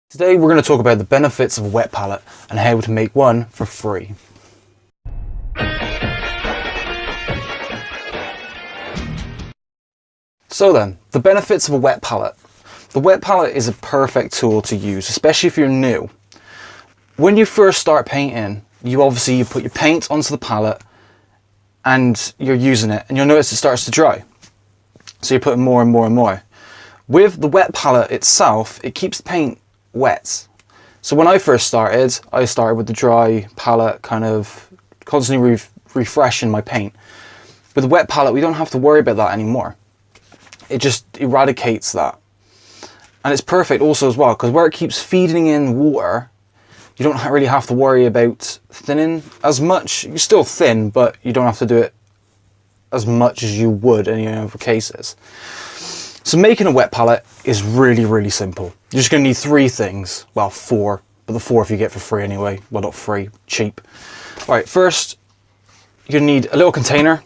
Today we're going to talk about the benefits of a wet palette and how to make one for free. So then, the benefits of a wet palette. The wet palette is a perfect tool to use, especially if you're new. When you first start painting, you put your paint onto the palette and you're using it, and you'll notice it starts to dry. So you're putting more and more and more. With the wet palette itself, it keeps the paint wet. So when I first started, I started with the dry palette, kind of constantly refreshing my paint. With the wet palette, we don't have to worry about that anymore. It just eradicates that. And it's perfect also as well, because where it keeps feeding in water, you don't really have to worry about thinning as much. You're still thin, but you don't have to do it as much as you would in any other cases. So making a wet palette is really, really simple. You're just going to need three things. Well, four, but the fourth you get for free anyway. Well, not free, cheap. All right, first, you need a little container.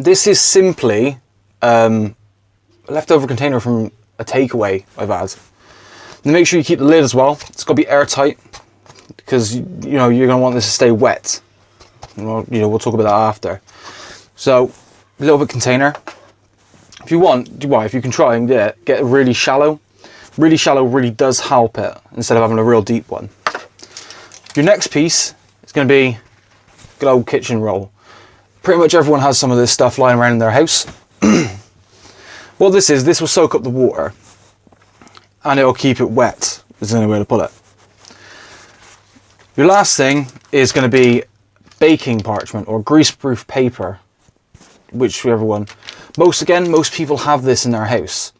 This is simply a leftover container from a takeaway I've had. And make sure you keep the lid as well. It's got to be airtight because you're going to want this to stay wet. We'll talk about that after. So, a little bit container. If you want, if you can try and get it really shallow. Really shallow really does help it instead of having a real deep one. Your next piece is going to be a good old kitchen roll. Pretty much everyone has some of this stuff lying around in their house. What this will soak up the water and it'll keep it wet, is the only way to put it. Your last thing is going to be baking parchment or greaseproof paper, whichever one. Most people have this in their house.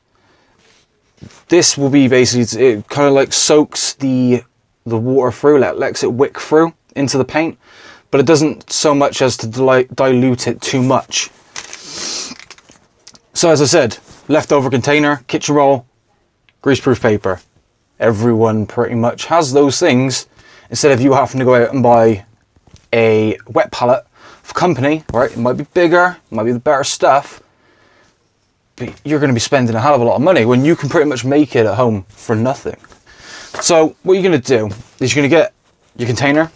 This will be basically, it kind of like soaks the water through, lets it wick through into the paint, but it doesn't so much as to dilute it too much. So as I said, leftover container, kitchen roll, greaseproof paper. Everyone pretty much has those things instead of you having to go out and buy a wet palette for company, right? It might be bigger, it might be the better stuff, but you're going to be spending a hell of a lot of money when you can pretty much make it at home for nothing. So what you're going to do is you're going to get your container,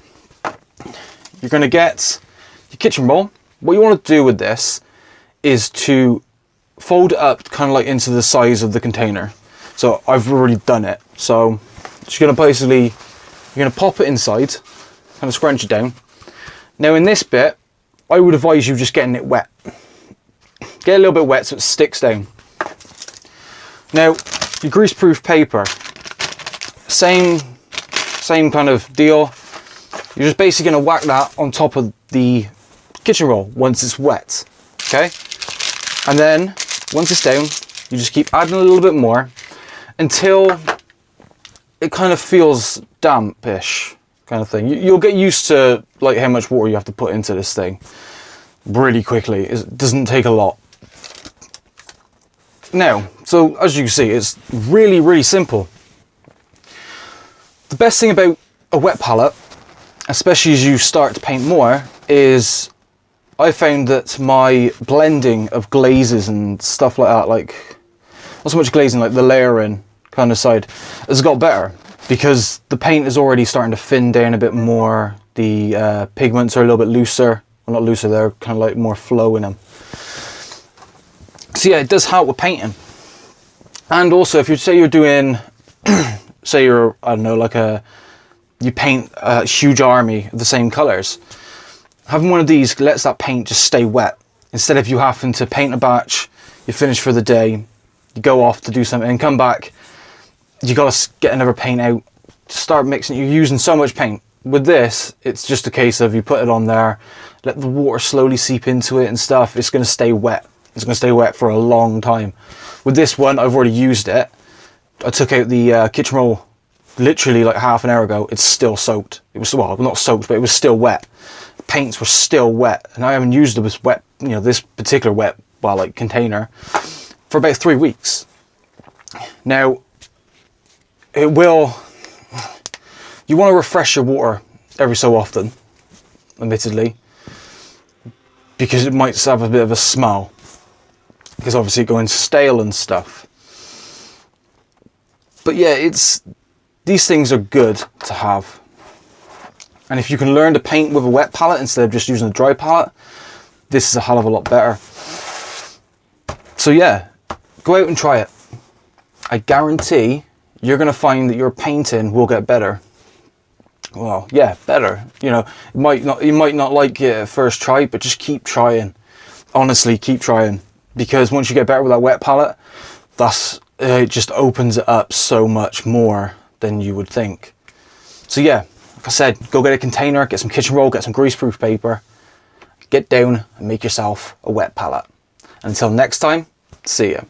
you're going to get your kitchen roll. What you want to do with this is to fold it up kind of like into the size of the container. So I've already done it. So you're going to pop it inside, kind of scrunch it down. Now in this bit, I would advise you just getting it wet. Get a little bit wet so it sticks down. Now, your greaseproof paper, same kind of deal. You're just basically going to whack that on top of the kitchen roll once it's wet, okay? And then, once it's down, you just keep adding a little bit more until it kind of feels dampish, kind of thing. You'll get used to like how much water you have to put into this thing really quickly. It doesn't take a lot. Now, so as you can see, it's really, really simple. The best thing about a wet palette, especially as you start to paint more, is I found that my blending of glazes and stuff like that, like not so much glazing, like the layering kind of side, has got better because the paint is already starting to thin down a bit more. The pigments are a little bit looser. Well, not looser, they're kind of like more flow in them. So yeah, it does help with painting. And also, if you say you're doing, say you're, I don't know, you paint a huge army of the same colours, having one of these lets that paint just stay wet. Instead of you having to paint a batch, you finish for the day, you go off to do something and come back, you got to get another paint out, start mixing, you're using so much paint. With this, it's just a case of you put it on there, let the water slowly seep into it and stuff, it's going to stay wet. It's going to stay wet for a long time. With this one, I've already used it. I took out the kitchen roll literally like half an hour ago. It's still soaked. It was, well, not soaked, but it was still wet. The paints were still wet, and I haven't used this wet, this particular wet, container for about 3 weeks. Now, you want to refresh your water every so often, admittedly, because it might have a bit of a smell. Because obviously it going stale and stuff. But yeah, these things are good to have. And if you can learn to paint with a wet palette instead of just using a dry palette, this is a hell of a lot better. So yeah, go out and try it. I guarantee you're going to find that your painting will get better. Well, yeah, better. You know, you might not like it at first try, but just keep trying. Honestly, keep trying, because once you get better with that wet palette, it just opens it up so much more than you would think. So yeah, like I said, go get a container, get some kitchen roll, get some greaseproof paper, get down and make yourself a wet palette. Until next time, see ya.